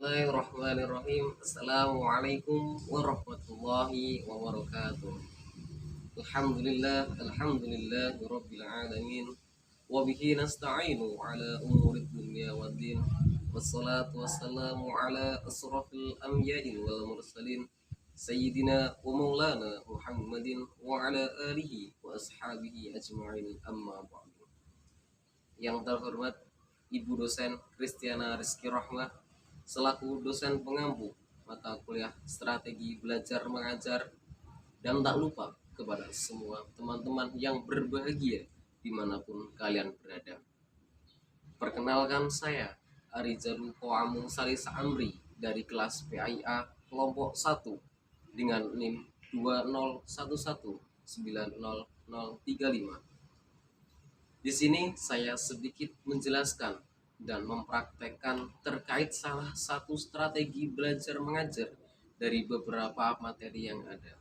Bismillahirrahmanirrahim. Assalamualaikum warahmatullahi wabarakatuh. Alhamdulillah rabbil alamin. Wa bihi nasta'inu ala umurid dunya waddin. Wassalatu wassalamu ala asrafil anbiya'i wal mursalin. Sayyidina wa maulana Muhammadin wa ala alihi wa ashabihi ajma'in, amma ba'du. Yang terhormat Ibu dosen Kristiana Rizky Rahmah selaku dosen pengampu mata kuliah strategi belajar mengajar, dan tak lupa kepada semua teman-teman yang berbahagia dimanapun kalian berada. Perkenalkan, saya Arizadu Koamung Salisa Amri dari kelas PIA kelompok 1 dengan NIM 2011900035. Di sini saya sedikit menjelaskan dan mempraktekkan terkait salah satu strategi belajar mengajar dari beberapa materi yang ada.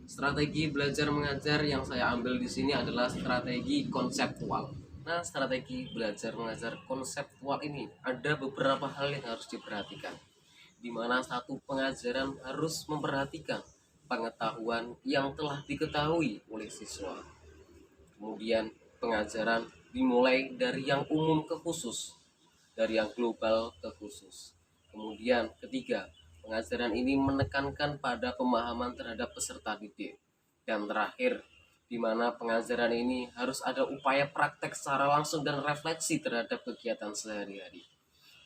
Strategi belajar mengajar yang saya ambil di sini adalah strategi konseptual. Nah, strategi belajar mengajar konseptual ini ada beberapa hal yang harus diperhatikan, di mana satu pengajaran harus memperhatikan pengetahuan yang telah diketahui oleh siswa. Kemudian pengajaran dimulai dari yang umum ke khusus, dari yang global ke khusus. Kemudian ketiga, pengajaran ini menekankan pada pemahaman terhadap peserta didik. Dan terakhir, di mana pengajaran ini harus ada upaya praktek secara langsung dan refleksi terhadap kegiatan sehari-hari.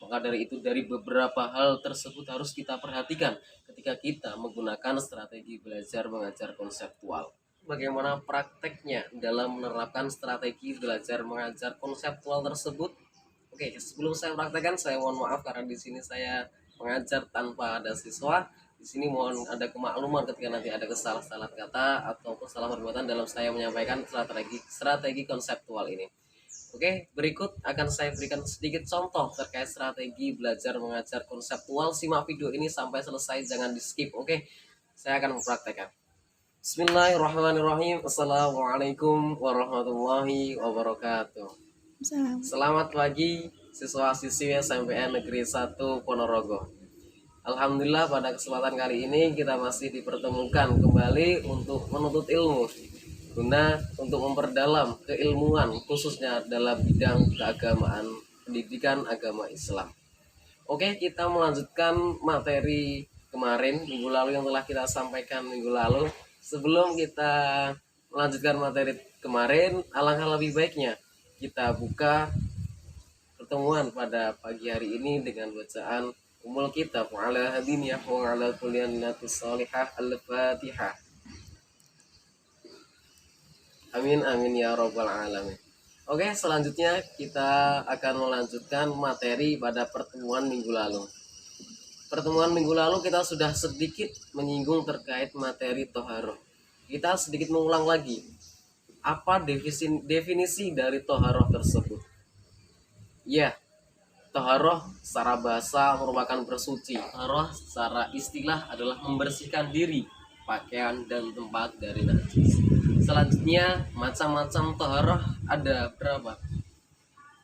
Maka dari itu, dari beberapa hal tersebut harus kita perhatikan ketika kita menggunakan strategi belajar mengajar konseptual. Bagaimana prakteknya dalam menerapkan strategi belajar mengajar konseptual tersebut? Oke, sebelum saya praktekkan, saya mohon maaf karena di sini saya mengajar tanpa ada siswa. Di sini mohon ada kemakluman ketika nanti ada kesalahan kata atau kesalahan perbuatan dalam saya menyampaikan strategi konseptual ini. Oke, berikut akan saya berikan sedikit contoh terkait strategi belajar mengajar konseptual. Simak video ini sampai selesai, jangan di skip. Oke, saya akan mempraktekkan. Bismillahirrahmanirrahim. Assalamualaikum warahmatullahi wabarakatuh. Selamat pagi siswa-siswi SMPN Negeri 1 Ponorogo. Alhamdulillah, pada kesempatan kali ini kita masih dipertemukan kembali untuk menuntut ilmu, guna untuk memperdalam keilmuan khususnya dalam bidang keagamaan, pendidikan agama Islam. Oke, kita melanjutkan materi kemarin minggu lalu yang telah kita sampaikan minggu lalu. Sebelum kita melanjutkan materi kemarin, alangkah lebih baiknya kita buka pertemuan pada pagi hari ini dengan bacaan Ummul Kitab wa ala hadiniyah wa ala kulliyanatis salihah al-Fatihah. Amin amin ya rabbal alamin. Oke, selanjutnya kita akan melanjutkan materi pada pertemuan minggu lalu. Pertemuan minggu lalu kita sudah sedikit menyinggung terkait materi toharoh. Kita sedikit mengulang lagi, apa definisi dari toharoh tersebut? Ya, toharoh secara bahasa merupakan bersuci. Toharoh secara istilah adalah membersihkan diri, pakaian, dan tempat dari najis. Selanjutnya, macam-macam toharoh ada berapa?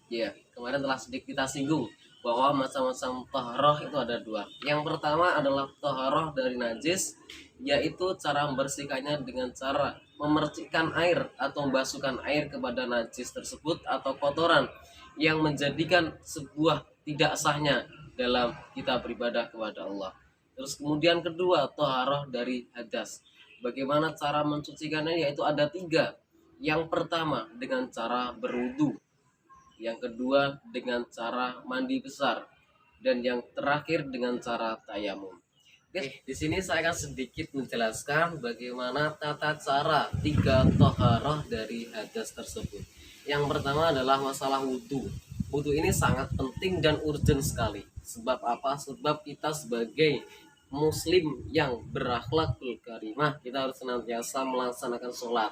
Ya, kemarin telah sedikit kita singgung bahwa macam-macam toharoh itu ada dua. Yang pertama adalah toharoh dari najis, yaitu cara membersihkannya dengan cara memercikkan air atau membasuhkan air kepada najis tersebut atau kotoran yang menjadikan sebuah tidak sahnya dalam kita beribadah kepada Allah. Terus kemudian kedua, toharoh dari hadas. Bagaimana cara mencucikannya? Yaitu ada tiga. Yang pertama dengan cara berwudu, yang kedua dengan cara mandi besar, dan yang terakhir dengan cara tayamum. Oke, di sini saya akan sedikit menjelaskan bagaimana tata cara tiga toharoh dari hadas tersebut. Yang pertama adalah masalah wudu. Wudu ini sangat penting dan urgent sekali. Sebab apa? Sebab kita sebagai muslim yang berakhlakul karimah, kita harus senantiasa melaksanakan sholat.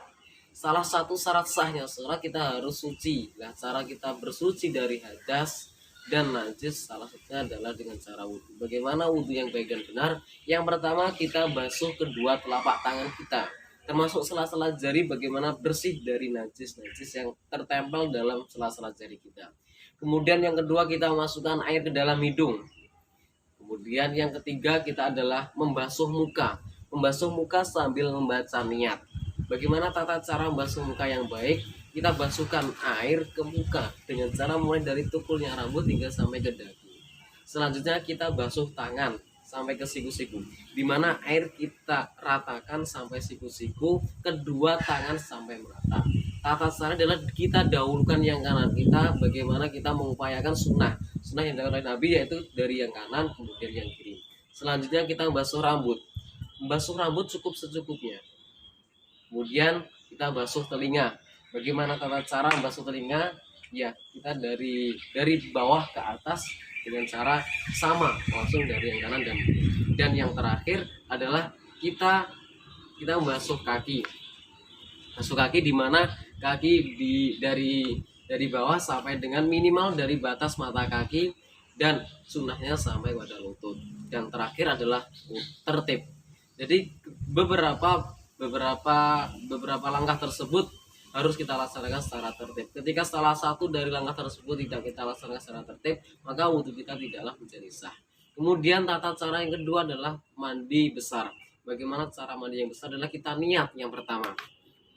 Salah satu syarat sahnya sholat, kita harus suci. Nah, cara kita bersuci dari hadas dan najis salah satunya adalah dengan cara wudhu. Bagaimana wudhu yang baik dan benar? Yang pertama, kita basuh kedua telapak tangan kita, termasuk sela-sela jari, bagaimana bersih dari najis-najis yang tertempel dalam sela-sela jari kita. Kemudian yang kedua, kita masukkan air ke dalam hidung. Kemudian yang ketiga kita adalah membasuh muka. Membasuh muka sambil membaca niat. Bagaimana tata cara membasuh muka yang baik? Kita basuhkan air ke muka dengan cara mulai dari tukulnya rambut hingga sampai ke dagu. Selanjutnya kita basuh tangan sampai ke siku-siku, di mana air kita ratakan sampai siku-siku, kedua tangan sampai merata. Tata cara adalah kita dahulukan yang kanan kita, bagaimana kita mengupayakan sunnah yang dilakukan oleh Nabi, yaitu dari yang kanan kemudian yang kiri. Selanjutnya kita membasuh rambut. Membasuh rambut cukup secukupnya. Kemudian kita basuh telinga. Bagaimana tata cara membasuh telinga? Ya, kita dari bawah ke atas dengan cara sama, langsung dari yang kanan dan kiri. Dan yang terakhir adalah kita membasuh kaki. Basuh kaki di mana kaki dari bawah sampai dengan minimal dari batas mata kaki, dan sunnahnya sampai pada lutut. Dan terakhir adalah tertib. Jadi beberapa langkah tersebut harus kita laksanakan secara tertib. Ketika salah satu dari langkah tersebut tidak kita laksanakan secara tertib, maka wudhu kita tidaklah menjadi sah. Kemudian tata cara yang kedua adalah mandi besar. Bagaimana cara mandi yang besar? Adalah kita niat yang pertama.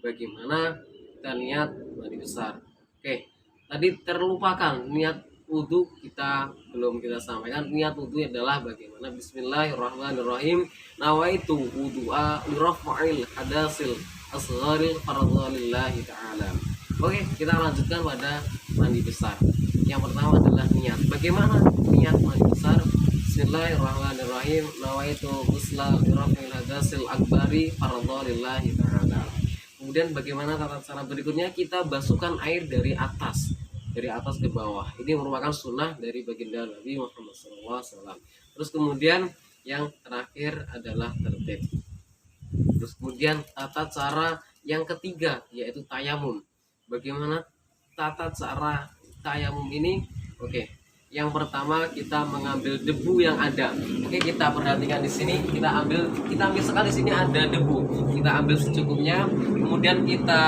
Bagaimana kita niat mandi besar? Oke, tadi terlupakan niat wudhu, kita belum kita sampaikan. Niat wudhu adalah bagaimana? Bismillahirrahmanirrahim. Nawaitu wudhu'a lirafa'il hadasil asgharil fardhalillahi ta'ala. Oke, kita lanjutkan pada mandi besar. Yang pertama adalah niat. Bagaimana niat mandi besar? Bismillahirrahmanirrahim. Nawaitu ghusla lirafa'il hadasil akbari fardhalillahi ta'ala. Kemudian bagaimana tata cara berikutnya? Kita basuhkan air dari atas ke bawah. Ini merupakan sunnah dari baginda Nabi Muhammad SAW. Terus kemudian yang terakhir adalah tertib. Terus kemudian tata cara yang ketiga yaitu tayamum. Bagaimana tata cara tayamum ini? Oke, yang pertama kita mengambil debu yang ada. Oke, kita perhatikan di sini, kita ambil sekali di sini ada debu. Kita ambil secukupnya, kemudian kita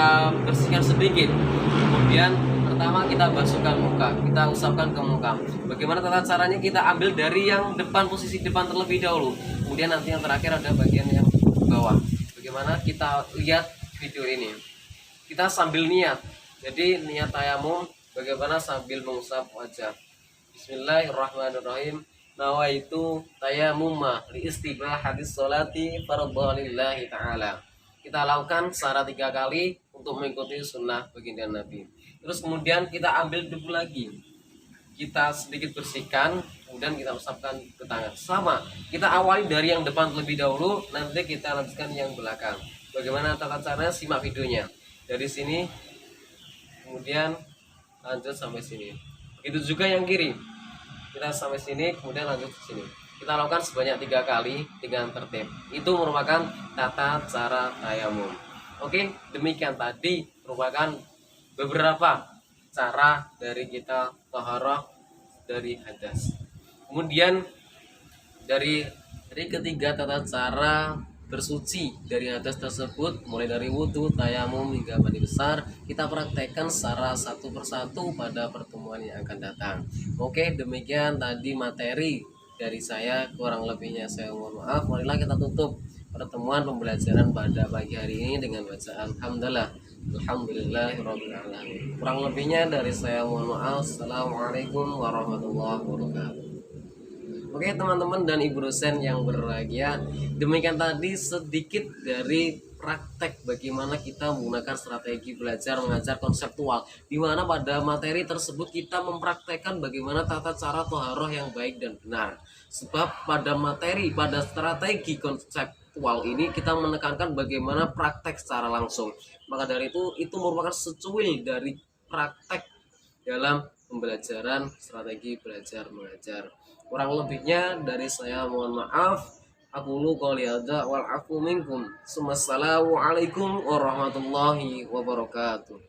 bersihkan sedikit. Kemudian pertama kita basuhkan muka, kita usapkan ke muka. Bagaimana tata caranya? Kita ambil dari yang depan, posisi depan terlebih dahulu. Kemudian nanti yang terakhir ada bagian yang bawah. Bagaimana? Kita lihat video ini. Kita sambil niat. Jadi niat tayamum bagaimana? Sambil mengusap wajah. Bismillahirrahmanirrahim. Nawaitu tayamumma li istibahati sholati fardhalillahi ta'ala. Kita lakukan secara 3 kali untuk mengikuti sunnah baginda Nabi. Terus kemudian kita ambil debu lagi, kita sedikit bersihkan, kemudian kita usapkan ke tangan. Sama, kita awali dari yang depan terlebih dahulu, nanti kita lanjutkan yang belakang. Bagaimana tata caranya? Simak videonya dari sini, kemudian lanjut sampai sini. Begitu juga yang kiri, kita sampai sini, kemudian lanjut ke sini. Kita lakukan sebanyak 3 kali dengan tertib. Itu merupakan tata cara tayamum. Oke, demikian tadi merupakan beberapa cara dari kita taharah dari hadas. Kemudian dari ketiga tata cara bersuci dari hadas tersebut, mulai dari wudhu, tayamum hingga mandi besar, kita praktekkan secara satu persatu pada pertemuan yang akan datang. Oke, demikian tadi materi dari saya, kurang lebihnya saya mohon maaf. Marilah kita tutup pertemuan pembelajaran pada pagi hari ini dengan bacaan Alhamdulillahirabbil alamin. Kurang lebihnya dari saya mohon maaf. Assalamualaikum warahmatullahi wabarakatuh. Oke teman-teman dan ibu dosen yang berbahagia, demikian tadi sedikit dari praktek bagaimana kita menggunakan strategi belajar mengajar konseptual, di mana pada materi tersebut kita mempraktekkan bagaimana tata cara toharoh yang baik dan benar. Sebab pada strategi konseptual ini kita menekankan bagaimana praktek secara langsung. Maka dari itu merupakan secuil dari praktek dalam pembelajaran strategi belajar mengajar. Kurang lebihnya dari saya mohon maaf. Aqulu qouli hadza wal afu minkum. Assalamualaikum warahmatullahi wabarakatuh.